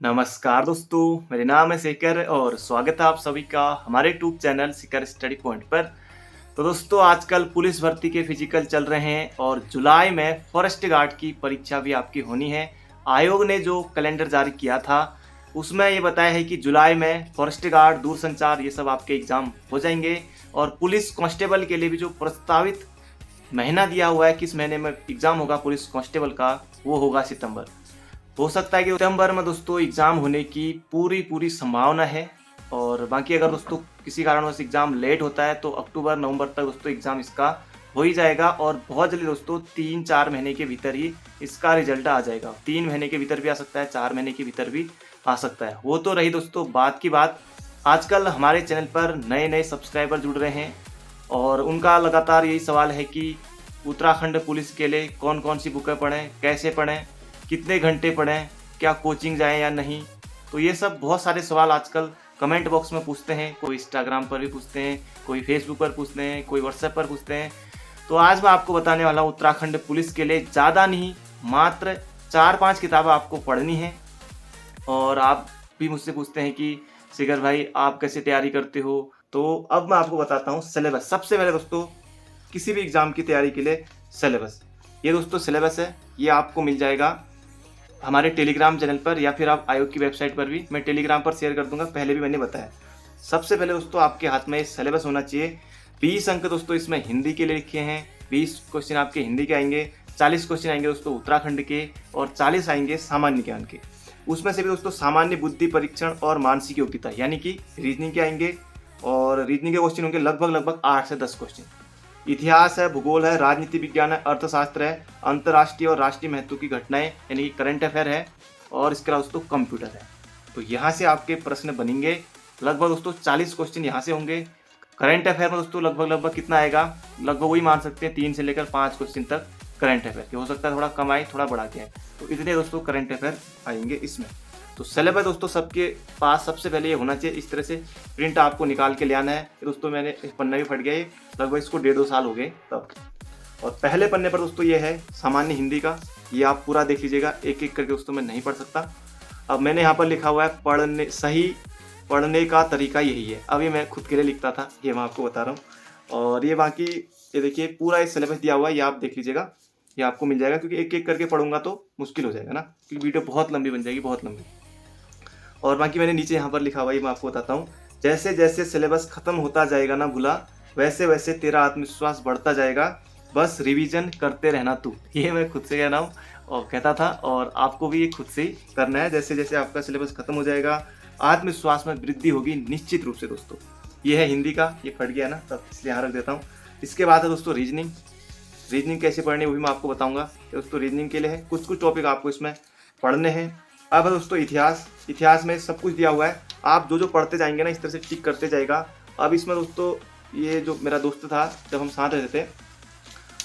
नमस्कार दोस्तों, मेरे नाम है शेखर और स्वागत है आप सभी का हमारे YouTube channel Shekhar study point पर। तो दोस्तों आजकल पुलिस भर्ती के फिजिकल चल रहे हैं और जुलाई में फॉरेस्ट गार्ड की परीक्षा भी आपकी होनी है। आयोग ने जो कैलेंडर जारी किया था उसमें ये बताया है कि जुलाई में फॉरेस्ट गार्ड, दूरसंचार ये सब आपके एग्ज़ाम हो जाएंगे और पुलिस कांस्टेबल के लिए भी जो प्रस्तावित महीना दिया हुआ है किस महीने में एग्ज़ाम होगा पुलिस कांस्टेबल का, वो होगा सितंबर। हो सकता है कि सितंबर में दोस्तों एग्ज़ाम होने की पूरी संभावना है। और बाकी अगर दोस्तों किसी कारणवश एग्ज़ाम लेट होता है तो अक्टूबर नवंबर तक दोस्तों एग्ज़ाम इसका हो ही जाएगा और बहुत जल्दी दोस्तों 3-4 महीने के भीतर ही इसका रिजल्ट आ जाएगा। 3 महीने के भीतर भी आ सकता है, 4 महीने के भीतर भी आ सकता है। वो तो रही दोस्तों बात की बात। आजकल हमारे चैनल पर नए सब्सक्राइबर जुड़ रहे हैं और उनका लगातार यही सवाल है कि उत्तराखंड पुलिस के लिए कौन कौन सी बुकें पढ़ें, कैसे पढ़ें, कितने घंटे पढ़ें, क्या कोचिंग जाएं या नहीं। तो ये सब बहुत सारे सवाल आजकल कमेंट बॉक्स में पूछते हैं। कोई इंस्टाग्राम पर भी पूछते हैं, कोई फेसबुक पर पूछते हैं, कोई व्हाट्सएप पर पूछते हैं। तो आज मैं आपको बताने वाला हूँ उत्तराखंड पुलिस के लिए ज़्यादा नहीं, मात्र 4-5 किताबें आपको पढ़नी है। और आप भी मुझसे पूछते हैं कि शिखर भाई आप कैसे तैयारी करते हो। तो अब मैं आपको बताता हूँ सिलेबस। सबसे पहले दोस्तों किसी भी एग्ज़ाम की तैयारी के लिए सिलेबस, ये दोस्तों सिलेबस है, ये आपको मिल जाएगा हमारे टेलीग्राम चैनल पर या फिर आप आयोग की वेबसाइट पर भी, मैं टेलीग्राम पर शेयर कर दूंगा, पहले भी मैंने बताया। सबसे पहले दोस्तों आपके हाथ में सिलेबस होना चाहिए। 20 अंक दोस्तों इसमें हिंदी के लिए लिखे हैं। 20 क्वेश्चन आपके हिंदी के आएंगे, 40 क्वेश्चन आएंगे दोस्तों उत्तराखंड के और 40 आएंगे सामान्य ज्ञान के। उसमें से भी दोस्तों सामान्य बुद्धि परीक्षण और मानसिक योग्यता यानी कि रीजनिंग के आएंगे और रीजनिंग के क्वेश्चन होंगे लगभग 8 से 10 क्वेश्चन। इतिहास है, भूगोल है, राजनीति विज्ञान है, अर्थशास्त्र है, अंतर्राष्ट्रीय और राष्ट्रीय महत्व की घटनाएं यानी कि करंट अफेयर है और इसके अलावा दोस्तों कंप्यूटर है। तो यहाँ से आपके प्रश्न बनेंगे। लगभग दोस्तों 40 क्वेश्चन यहाँ से होंगे। करंट अफेयर में दोस्तों लगभग कितना आएगा, लगभग वही मान सकते हैं 3 से लेकर 5 क्वेश्चन तक करंट अफेयर के। हो सकता है थोड़ा कम आए, थोड़ा बढ़ा के आए। तो इतने दोस्तों करंट अफेयर आएंगे इसमें। तो सिलेबस दोस्तों सबके पास सबसे पहले ये होना चाहिए। इस तरह से प्रिंट आपको निकाल के ले आना है। दोस्तों मैंने पन्ना भी फट गया, ये लगभग इसको 1.5-2 साल हो गए तब। और पहले पन्ने पर दोस्तों ये है सामान्य हिंदी का, ये आप पूरा देख लीजिएगा। एक एक करके दोस्तों मैं नहीं पढ़ सकता। अब मैंने यहाँ पर लिखा हुआ है सही पढ़ने का तरीका यही है। अब ये मैं खुद के लिए लिखता था, ये मैं आपको बता रहा हूँ। और ये बाकी ये देखिए पूरा ये सिलेबस दिया हुआ है, ये आप देख लीजिएगा, ये आपको मिल जाएगा। क्योंकि एक एक करके पढ़ूंगा तो मुश्किल हो जाएगा ना, क्योंकि वीडियो बहुत लंबी बन जाएगी, बहुत लंबी। और बाकी मैंने नीचे यहाँ पर लिखा हुआ है, मैं आपको बताता हूँ। जैसे जैसे सिलेबस खत्म होता जाएगा ना भूला, वैसे वैसे तेरा आत्मविश्वास बढ़ता जाएगा, बस रिवीजन करते रहना तू। ये मैं खुद से कह रहा हूँ और कहता था, और आपको भी ये खुद से ही करना है। जैसे जैसे आपका सिलेबस खत्म हो जाएगा आत्मविश्वास में वृद्धि होगी निश्चित रूप से दोस्तों। ये है हिंदी का, ये फट गया ना तब इसलिए यहाँ रख देता हूँ। इसके बाद है दोस्तों रीजनिंग कैसे पढ़नी वो भी मैं आपको बताऊँगा। दोस्तों रीजनिंग के लिए है कुछ टॉपिक आपको इसमें पढ़ने हैं। अब है दोस्तों इतिहास में सब कुछ दिया हुआ है। आप जो पढ़ते जाएंगे ना इस तरह से टिक करते जाएगा। अब इसमें दोस्तों ये जो मेरा दोस्त था जब हम साथ रहते थे,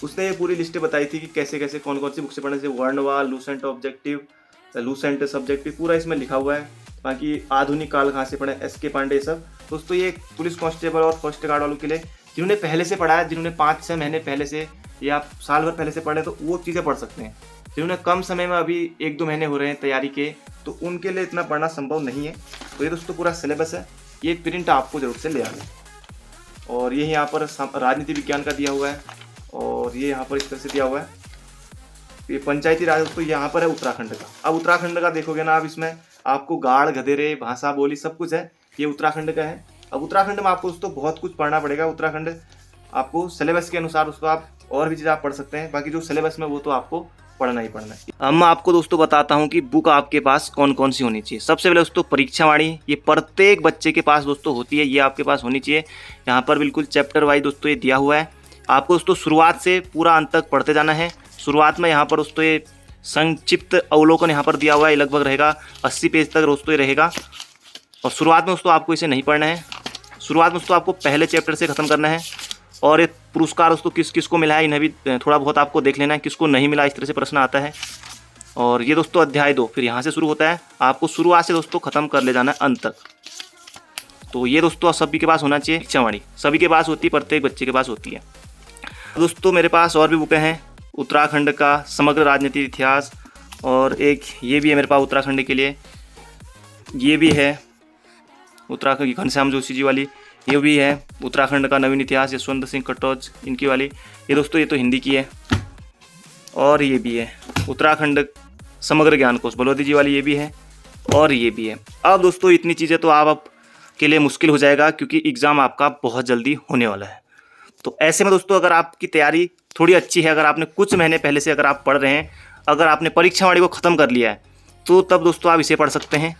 उसने ये पूरी लिस्ट बताई थी कि कैसे कैसे कौन कौन सी बुक से पढ़ने से, Varnwal, Lucent objective, Lucent subjective, पूरा इसमें लिखा हुआ है। बाकी आधुनिक काल कहाँ से पढ़े, SK पांडे, सब दोस्तों ये पुलिस कांस्टेबल और फॉरेस्ट गार्ड वालों के लिए जिन्होंने पहले से पढ़ा है, जिन्होंने 5-6 महीने पहले से या साल भर पहले से पढ़े तो वो चीज़ें पढ़ सकते हैं। जिन्होंने कम समय में अभी 1-2 महीने हो रहे हैं तैयारी के, तो उनके लिए इतना पढ़ना संभव नहीं है। तो ये दोस्तों पूरा सिलेबस है, ये प्रिंट आपको जरूर से ले आना। और ये यहाँ पर राजनीति विज्ञान का दिया हुआ है और ये यहाँ पर इस तरह से दिया हुआ है। ये पंचायती राज दोस्तों यहाँ पर है उत्तराखंड का। अब उत्तराखंड का देखोगे ना आप, इसमें आपको गाड़, गधेरे, भाषा, बोली सब कुछ है, ये उत्तराखंड का है। अब उत्तराखंड में आपको दोस्तों बहुत कुछ पढ़ना पड़ेगा। उत्तराखंड आपको सिलेबस के अनुसार उसको आप और भी चीज़ आप पढ़ सकते हैं, बाकी जो सिलेबस में वो तो आपको पढ़ना ही पढ़ना है। अब मैं आपको दोस्तों बताता हूँ कि बुक आपके पास कौन कौन सी होनी चाहिए। सबसे पहले दोस्तों परीक्षावाणी, ये प्रत्येक बच्चे के पास दोस्तों होती है, ये आपके पास होनी चाहिए। यहाँ पर बिल्कुल चैप्टर वाइज दोस्तों ये दिया हुआ है। आपको दोस्तों शुरुआत से पूरा अंत तक पढ़ते जाना है। शुरुआत में यहाँ पर दोस्तों ये संक्षिप्त अवलोकन यहाँ पर दिया हुआ है, लगभग रहेगा 80 पेज तक दोस्तों ये रहेगा। और शुरुआत में दोस्तों आपको इसे नहीं पढ़ना है। शुरुआत में दोस्तों आपको पहले चैप्टर से ख़त्म करना है। और ये पुरस्कार दोस्तों किस किस को मिला है इन्हें भी थोड़ा बहुत आपको देख लेना है, किसको नहीं मिला, इस तरह से प्रश्न आता है। और ये दोस्तों अध्याय 2 फिर यहाँ से शुरू होता है, आपको शुरुआत से दोस्तों ख़त्म कर ले जाना है अंत तक। तो ये दोस्तों सभी के पास होना चाहिए। परीक्षावाणी सभी के पास होती है, प्रत्येक बच्चे के पास होती है। दोस्तों मेरे पास और भी बुकें हैं, उत्तराखंड का समग्र राजनीति इतिहास, और एक ये भी है मेरे पास उत्तराखंड के लिए। ये भी है उत्तराखंड की घनश्याम जोशी जी वाली, ये भी है उत्तराखंड का नवीन इतिहास यशवंत सिंह कटोच इनकी वाली। ये दोस्तों ये तो हिंदी की है। और ये भी है उत्तराखंड समग्र ज्ञान कोश बलौदी जी वाली, ये भी है और ये भी है। अब दोस्तों इतनी चीज़ें तो आप के लिए मुश्किल हो जाएगा क्योंकि एग्ज़ाम आपका बहुत जल्दी होने वाला है। तो ऐसे में दोस्तों अगर आपकी तैयारी थोड़ी अच्छी है, अगर आपने कुछ महीने पहले से अगर आप पढ़ रहे हैं, अगर आपने परीक्षावाणी को ख़त्म कर लिया है, तो तब दोस्तों आप इसे पढ़ सकते हैं।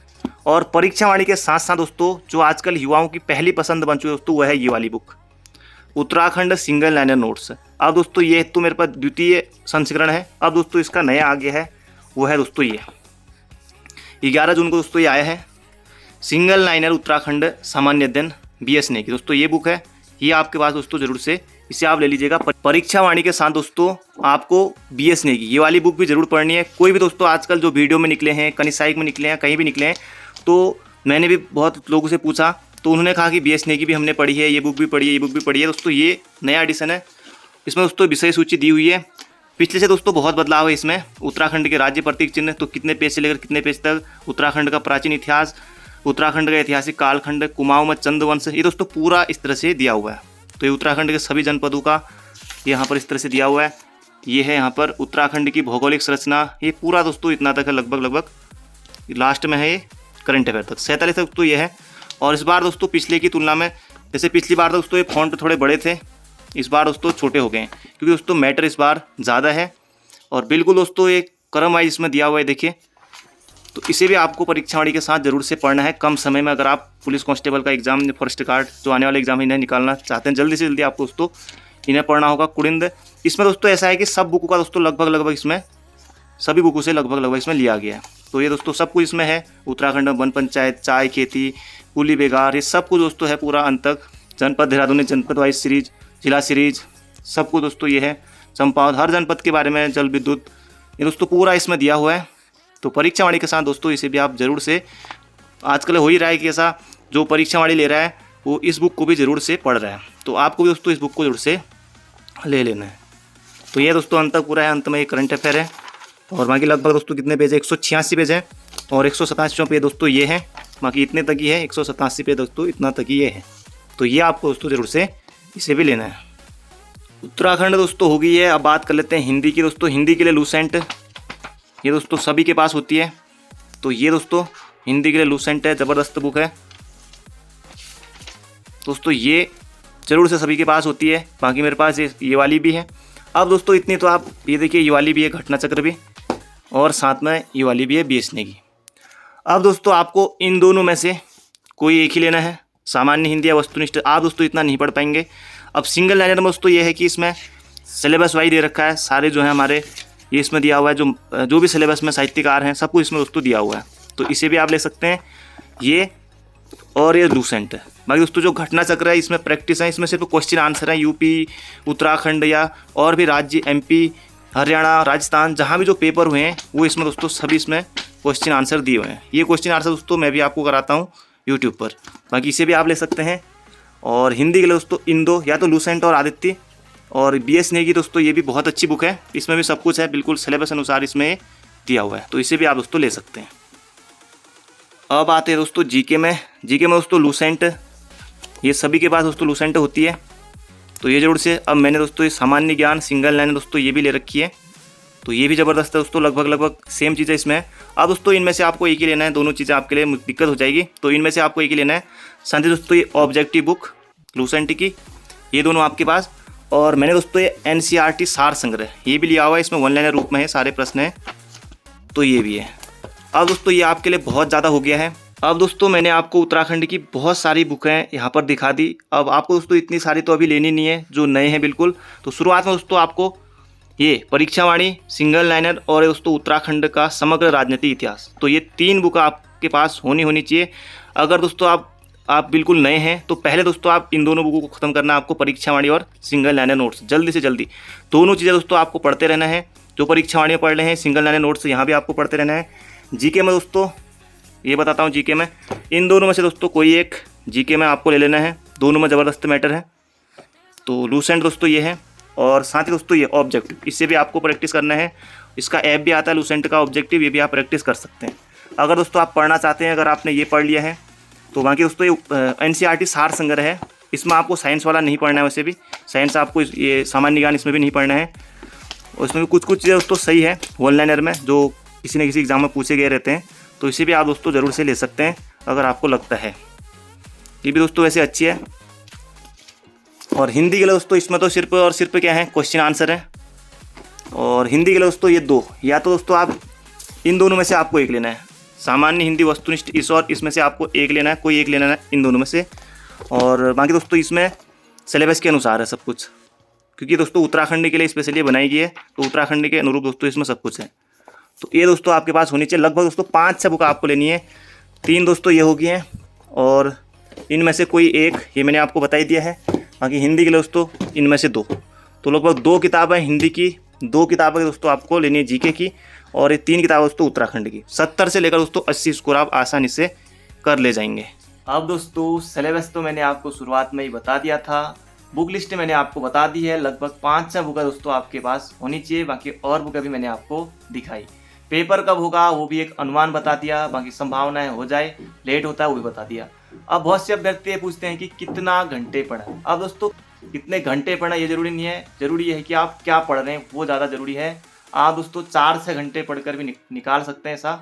और परीक्षावाणी के साथ साथ दोस्तों जो आजकल युवाओं की पहली पसंद बन चुकी है दोस्तों, वह है ये वाली book Uttarakhand single liner notes. अब दोस्तों ये तो मेरे पास द्वितीय संस्करण है। अब दोस्तों इसका नया आ गया है, वो है दोस्तों ये 11 जून को दोस्तों ये आया है, सिंगल लाइनर उत्तराखंड सामान्य अध्ययन BS नेगी। दोस्तों ये बुक है, ये आपके पास दोस्तों जरूर से इसे आप ले लीजिएगा। परीक्षावाणी के साथ दोस्तों आपको BS नेगी ये वाली बुक भी जरूर पढ़नी है। कोई भी दोस्तों आजकल जो वीडियो में निकले हैं, कनिसाइक में निकले हैं, कहीं भी निकले हैं, तो मैंने भी बहुत लोगों से पूछा तो उन्होंने कहा कि BS नेगी भी हमने पढ़ी है, ये बुक भी पढ़ी है, ये बुक भी पढ़ी है। दोस्तों ये नया एडिशन है, इसमें दोस्तों विषय सूची दी हुई है। पिछले से दोस्तों बहुत बदलाव है इसमें। उत्तराखंड के राज्य प्रतीक चिन्ह, तो कितने पेज से लेकर कितने पेज तक, उत्तराखंड का प्राचीन इतिहास, उत्तराखंड का ऐतिहासिक कालखंड, कुमाऊं में चंद्रवंश, ये दोस्तों पूरा इस तरह से दिया हुआ है। तो ये उत्तराखंड के सभी जनपदों का यहाँ पर इस तरह से दिया हुआ है। ये है यहाँ पर उत्तराखंड की भौगोलिक संरचना, ये पूरा दोस्तों इतना तक है, लगभग लास्ट में है ये करंट अफेयर तक 47 तक तो ये है। और इस बार दोस्तों पिछले की तुलना में, जैसे पिछली बार दोस्तों ये फॉन्ट थोड़े बड़े थे, इस बार दोस्तों छोटे हो गए हैं क्योंकि दोस्तों मैटर इस बार ज़्यादा है। और बिल्कुल दोस्तों एक क्रम वाइज इसमें दिया हुआ है, देखिए। तो इसे भी आपको परीक्षावाणी के साथ जरूर से पढ़ना है कम समय में। अगर आप पुलिस कांस्टेबल का एग्जाम, फॉरेस्ट गार्ड जो आने वाले एग्जाम इन्हें निकालना चाहते हैं, जल्दी से जल्दी आपको दोस्तों इन्हें पढ़ना होगा। कुड़िंद, इसमें दोस्तों ऐसा है कि सब बुकों का दोस्तों लगभग इसमें सभी बुकों से लगभग इसमें लिया गया है। तो ये दोस्तों सब कुछ इसमें है। उत्तराखंड वन पंचायत, चाय खेती, कुली बेगार, ये सब कुछ दोस्तों है पूरा अंत तक। जनपद देहरादून, जनपद वाइज सीरीज, जिला सीरीज, सब कुछ दोस्तों ये है। चंपावत, हर जनपद के बारे में, जल विद्युत, ये दोस्तों पूरा इसमें दिया हुआ है। तो परीक्षावाणी के साथ दोस्तों इसे भी आप जरूर से, आजकल हो ही रहा है कि ऐसा जो परीक्षावाणी ले रहा है वो इस बुक को भी ज़रूर से पढ़ रहा है, तो आपको भी दोस्तों इस बुक को जरूर से ले लेना है। तो ये दोस्तों अंत तक पूरा है, अंत में ये करंट अफेयर है। और बाकी लगभग दोस्तों कितने पेज है, 186 पेज है और 187 पेज दोस्तों ये है। बाकी इतने तक ही है, 187 पेज दोस्तों इतना तक ही ये है। तो ये आपको दोस्तों जरूर से इसे भी लेना है। उत्तराखंड दोस्तों हो गई है। अब बात कर लेते हैं हिंदी की। दोस्तों हिंदी के लिए लूसेंट, ये दोस्तों सभी के पास होती है। तो ये दोस्तों हिंदी के लिए लूसेंट है, ज़बरदस्त बुक है दोस्तों, ये ज़रूर से सभी के पास होती है। बाकी मेरे पास ये वाली भी है। अब दोस्तों इतनी तो आप ये देखिए, ये वाली भी है घटना चक्र भी, और साथ में ये वाली भी है BS नेगी। अब दोस्तों आपको इन दोनों में से कोई एक ही लेना है, सामान्य हिंदी या वस्तुनिष्ठ। आप दोस्तों इतना नहीं पढ़ पाएंगे। अब सिंगल लाइनर में दोस्तों ये है कि इसमें सिलेबस वाइज दे रखा है, सारे जो है हमारे ये इसमें दिया हुआ है, जो भी सिलेबस में साहित्यकार हैं सब कुछ इसमें दोस्तों दिया हुआ है। तो इसे भी आप ले सकते हैं, ये और ये लूसेंट है। बाकी दोस्तों जो घटना चक्र है इसमें प्रैक्टिस है, इसमें सिर्फ क्वेश्चन आंसर है। यूपी, उत्तराखंड या और भी राज्य, MP, हरियाणा, राजस्थान, जहाँ भी जो पेपर हुए हैं वो इसमें दोस्तों सभी इसमें क्वेश्चन आंसर दिए हुए हैं। ये क्वेश्चन आंसर दोस्तों मैं भी आपको कराता हूँ यूट्यूब पर, बाकी इसे भी आप ले सकते हैं। और हिंदी के लिए दोस्तों इन दो, या तो लूसेंट और आदित्य, और BS नेगी दोस्तों ये भी बहुत अच्छी बुक है, इसमें भी सब कुछ है, बिल्कुल सिलेबस अनुसार इसमें दिया हुआ है। तो इसे भी आप दोस्तों ले सकते हैं। अब आते हैं दोस्तों जीके में। जीके में दोस्तों लूसेंट, ये सभी के पास दोस्तों लूसेंट होती है, तो ये जरूर से। अब मैंने दोस्तों ये सामान्य ज्ञान सिंगल लाइन दोस्तों ये भी ले रखी है, तो ये भी ज़बरदस्त है दोस्तों, लगभग सेम चीज़ें इसमें है। अब दोस्तों इनमें से आपको एक ही लेना है, दोनों चीज़ें आपके लिए दिक्कत हो जाएगी, तो इनमें से आपको एक ही लेना है। साथ ही दोस्तों ये ऑब्जेक्टिव बुक लूसेंट की, ये दोनों आपके पास। और मैंने दोस्तों ये NCERT सार संग्रह ये भी लिया हुआ है, इसमें 1 लाइनर रूप में है, सारे प्रश्न हैं, तो ये भी है। अब दोस्तों ये आपके लिए बहुत ज़्यादा हो गया है। अब दोस्तों मैंने आपको उत्तराखंड की बहुत सारी बुकें यहाँ पर दिखा दी। अब आपको दोस्तों इतनी सारी तो अभी लेनी नहीं है, जो नए हैं बिल्कुल। तो शुरुआत में दोस्तों आपको ये परीक्षावाणी, सिंगल लाइनर और दोस्तों उत्तराखंड का समग्र राजनीतिक इतिहास, तो ये 3 बुक आपके पास होनी चाहिए। अगर दोस्तों आप बिल्कुल नए हैं तो पहले दोस्तों आप इन दोनों बुकों को ख़त्म करना है आपको, परीक्षावाणी और सिंगल लाइनर नोट्स, जल्दी से जल्दी दोनों चीज़ें दोस्तों आपको पढ़ते रहना है। जो परीक्षावाणी में पढ़ रहे हैं, सिंगल लाइनर नोट्स यहाँ भी आपको पढ़ते रहना है। जीके में दोस्तों ये बताता हूँ, जीके में इन दोनों में से दोस्तों कोई एक जीके में आपको ले लेना है, दोनों में ज़बरदस्त मैटर है। तो लूसेंट दोस्तों ये है, और साथ ही दोस्तों ये ऑब्जेक्टिव, इससे भी आपको प्रैक्टिस करना है। इसका ऐप भी आता है लूसेंट का ऑब्जेक्टिव, ये भी आप प्रैक्टिस कर सकते हैं। अगर दोस्तों आप पढ़ना चाहते हैं, अगर आपने ये पढ़ लिया है तो बाकी दोस्तों ये NCERT सार संग्रह है, इसमें आपको साइंस वाला नहीं पढ़ना है। वैसे भी साइंस आपको ये सामान्य ज्ञान इसमें भी नहीं पढ़ना है, और इसमें भी कुछ चीज़ें दोस्तों सही है वन लाइनर में जो किसी न किसी एग्जाम में पूछे गए रहते हैं, तो इसे भी आप दोस्तों ज़रूर से ले सकते हैं अगर आपको लगता है। ये भी दोस्तों वैसे अच्छी है। और हिंदी के लिए दोस्तों इसमें तो सिर्फ और सिर्फ क्या है, क्वेश्चन आंसर है। और हिंदी के लिए दोस्तों ये दो, या तो दोस्तों आप इन दोनों में से आपको एक लेना है, सामान्य हिंदी, वस्तुनिष्ठ, इस और इसमें से आपको एक लेना है, कोई एक लेना है इन दोनों में से। और बाकी दोस्तों इसमें सिलेबस के अनुसार है सब कुछ, क्योंकि दोस्तों उत्तराखंड के लिए स्पेशली बनाई गई है, तो उत्तराखंड के अनुरूप दोस्तों इसमें सब कुछ है। तो ये दोस्तों आपके पास होनी चाहिए। लगभग दोस्तों 5-6 बुक आपको लेनी है। 3 दोस्तों ये हो गई हैं, और इनमें से कोई एक ये मैंने आपको बता ही दिया है। बाकी हिंदी के लिए दोस्तों इनमें से 2, तो लगभग 2 किताबें हिंदी की, 2 किताबें दोस्तों आपको लेनी है जीके की, और ये 3 किताबें दोस्तों उत्तराखंड की। 70 से लेकर दोस्तों 80 स्कोर आप आसानी से कर ले जाएंगे। अब दोस्तों सिलेबस तो मैंने आपको शुरुआत में ही बता दिया था, बुक लिस्ट मैंने आपको बता दी है। लगभग 5-6 बुकें दोस्तों आपके पास होनी चाहिए। बाकी और बुकें भी मैंने आपको दिखाई। पेपर कब होगा वो भी एक अनुमान बता दिया, बाकी संभावनाएं हो जाए लेट होता है वो भी बता दिया। अब बहुत से अभ्यर्थी पूछते हैं कि कितना घंटे पढ़ा। अब दोस्तों कितने घंटे पढ़ना ये जरूरी नहीं है, जरूरी है कि आप क्या पढ़ रहे हैं वो ज़्यादा जरूरी है। आप दोस्तों 4 से घंटे पढ़कर भी निकाल सकते हैं, ऐसा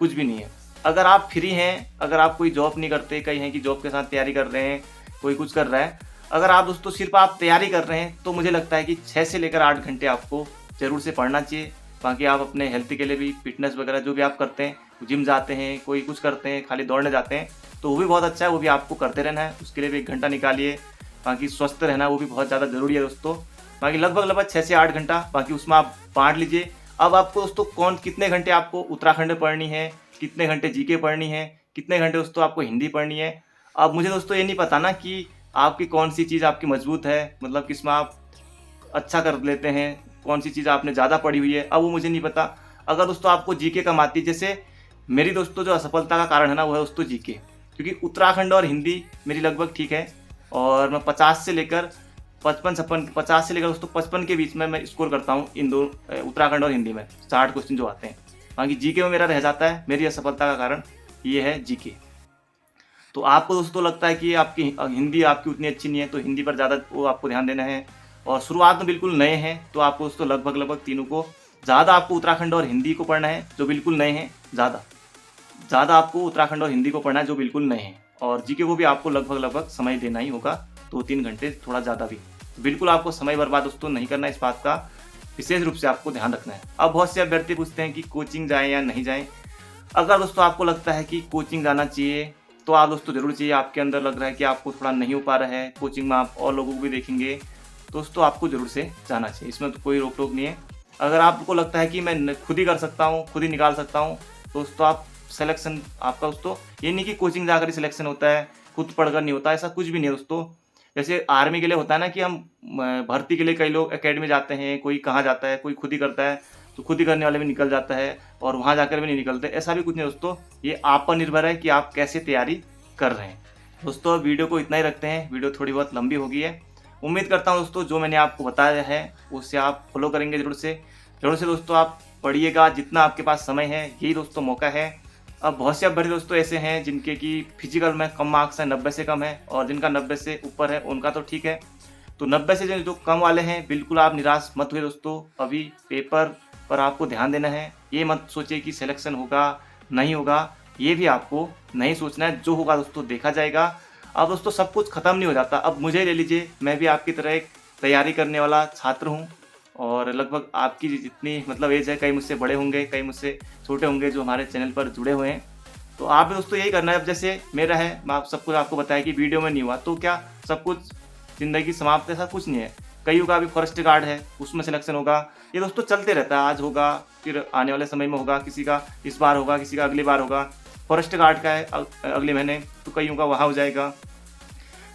कुछ भी नहीं है। अगर आप फ्री हैं, अगर आप कोई जॉब नहीं करते, कहीं हैं कि जॉब के साथ तैयारी कर रहे हैं, कोई कुछ कर रहा है, अगर आप दोस्तों सिर्फ आप तैयारी कर रहे हैं, तो मुझे लगता है कि 6 से लेकर 8 घंटे आपको ज़रूर से पढ़ना चाहिए। बाकी आप अपने हेल्थ के लिए भी, फिटनेस वगैरह जो भी आप करते हैं, जिम जाते हैं, कोई कुछ करते हैं, खाली दौड़ने जाते हैं, तो वो भी बहुत अच्छा है, वो भी आपको करते रहना है। उसके लिए भी 1 घंटा निकालिए। बाकी स्वस्थ रहना वो भी बहुत ज़्यादा ज़रूरी है दोस्तों। बाकी लगभग 6 से 8 घंटा, बाकी उसमें आप बांट लीजिए। अब आपको दोस्तों कितने घंटे आपको उत्तराखंड में पढ़नी है, कितने घंटे जीके पढ़नी है, कितने घंटे दोस्तों आपको हिंदी पढ़नी है। अब मुझे दोस्तों ये नहीं पता ना कि आपकी कौन सी चीज़ आपकी मजबूत है, मतलब किसमें आप अच्छा कर लेते हैं, कौन सी चीज़ आपने ज़्यादा पढ़ी हुई है, अब वो मुझे नहीं पता। अगर दोस्तों आपको जीके कम आती है, जैसे मेरी दोस्तों जो असफलता का कारण है ना वो है दोस्तों जीके, क्योंकि उत्तराखंड और हिंदी मेरी लगभग ठीक है, और मैं 50 से लेकर 55-56, 50 से लेकर दोस्तों 55 के बीच में मैं स्कोर करता हूँ इन दो उत्तराखंड और हिंदी में 60 क्वेश्चन जो आते हैं। बाकी जीके में मेरा रह जाता है, मेरी असफलता का कारण ये है जीके। तो आपको दोस्तों लगता है कि आपकी हिंदी आपकी उतनी अच्छी नहीं है, तो हिंदी पर ज़्यादा वो आपको ध्यान देना है। और शुरुआत में बिल्कुल नए हैं तो आपको दोस्तों लगभग तीनों को ज़्यादा आपको उत्तराखंड और हिंदी को पढ़ना है जो बिल्कुल नए हैं, ज़्यादा आपको उत्तराखंड और हिंदी को पढ़ना है जो बिल्कुल नए हैं। और जीके को भी आपको लगभग समय देना ही होगा, 2-3 घंटे, थोड़ा ज़्यादा भी। तो बिल्कुल आपको समय बर्बाद दोस्तों नहीं करना है, इस बात का विशेष रूप से आपको ध्यान रखना है। अब बहुत से अभ्यर्थी पूछते हैं कि कोचिंग जाएँ या नहीं जाएँ। अगर दोस्तों आपको लगता है कि कोचिंग जाना चाहिए तो आप दोस्तों ज़रूर चाहिए। आपके अंदर लग रहा है कि आपको थोड़ा नहीं हो पा रहा है कोचिंग में, आप और लोगों को भी देखेंगे, दोस्तों आपको ज़रूर से जाना चाहिए, इसमें तो कोई रोक टोक नहीं है। अगर आपको लगता है कि मैं खुद ही कर सकता हूँ, खुद ही निकाल सकता हूँ, दोस्तों आप सिलेक्शन आपका दोस्तों ये नहीं कि कोचिंग जाकर ही सिलेक्शन होता है, खुद पढ़कर नहीं होता, ऐसा कुछ भी नहीं है दोस्तों। जैसे आर्मी के लिए होता है ना कि हम भर्ती के लिए कई लोग एकेडमी जाते हैं, कोई कहाँ जाता है, कोई खुद ही करता है, तो खुद ही करने वाले भी निकल जाता है और वहाँ जाकर भी नहीं निकलते, ऐसा भी कुछ नहीं दोस्तों। ये आप पर निर्भर है कि आप कैसे तैयारी कर रहे हैं। दोस्तों वीडियो को इतना ही रखते हैं, वीडियो थोड़ी बहुत लंबी हो गई है। उम्मीद करता हूँ दोस्तों जो मैंने आपको बताया है उससे आप फॉलो करेंगे ज़रूर से दोस्तों। आप पढ़िएगा, जितना आपके पास समय है यही दोस्तों मौका है। अब बहुत से अभ्यर्थी दोस्तों ऐसे हैं जिनके कि फिजिकल में कम मार्क्स हैं, 90 से कम है, और जिनका 90 से ऊपर है उनका तो ठीक है। तो 90 से जो कम वाले हैं बिल्कुल आप निराश मत हुए दोस्तों। अभी पेपर पर आपको ध्यान देना है, ये मत सोचिए कि सिलेक्शन होगा नहीं होगा, ये भी आपको नहीं सोचना है। जो होगा दोस्तों देखा जाएगा। अब दोस्तों सब कुछ ख़त्म नहीं हो जाता। अब मुझे ले लीजिए, मैं भी आपकी तरह एक तैयारी करने वाला छात्र हूँ, और लगभग आपकी जितनी मतलब एज है, कई मुझसे बड़े होंगे, कई मुझसे छोटे होंगे जो हमारे चैनल पर जुड़े हुए हैं। तो आप भी दोस्तों यही करना है। अब जैसे मेरा है, मैं आप सब कुछ आपको बताया कि वीडियो में नहीं हुआ तो क्या सब कुछ ज़िंदगी समाप्त है? ऐसा कुछ नहीं है। कईयों का भी फॉरेस्ट गार्ड है, उसमें सिलेक्शन होगा, ये दोस्तों चलते रहता है। आज होगा, फिर आने वाले समय में होगा, किसी का इस बार होगा, किसी का अगली बार होगा। फॉरेस्ट गार्ड का है अगले महीने, तो कईयों का वहाँ हो जाएगा।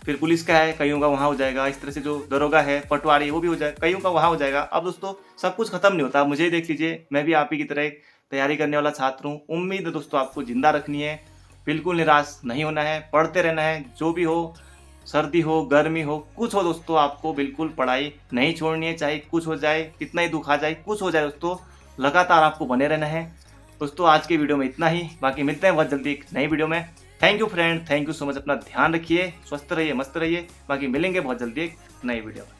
फिर पुलिस का है, कईयों का वहाँ हो जाएगा। इस तरह से जो दरोगा है, पटवारी, वो भी हो जाएगा, कईयों का वहाँ हो जाएगा। अब दोस्तों सब कुछ खत्म नहीं होता। मुझे देख लीजिए, मैं भी आप ही की तरह एक तैयारी करने वाला छात्र हूँ। उम्मीद है दोस्तों आपको जिंदा रखनी है, बिल्कुल निराश नहीं होना है, पढ़ते रहना है। जो भी हो, सर्दी हो, गर्मी हो, कुछ हो दोस्तों, आपको बिल्कुल पढ़ाई नहीं छोड़नी है। चाहे कुछ हो जाए, कितना ही दुख आ जाए, कुछ हो जाए दोस्तों, लगातार आपको बने रहना है। दोस्तों आज के वीडियो में इतना ही, बाकी मिलते हैं बहुत जल्दी एक नई वीडियो में। Thank you friend, thank you so much. अपना ध्यान रखिए, स्वस्थ रहिए, मस्त रहिए। बाकी मिलेंगे बहुत जल्दी एक नई वीडियो में।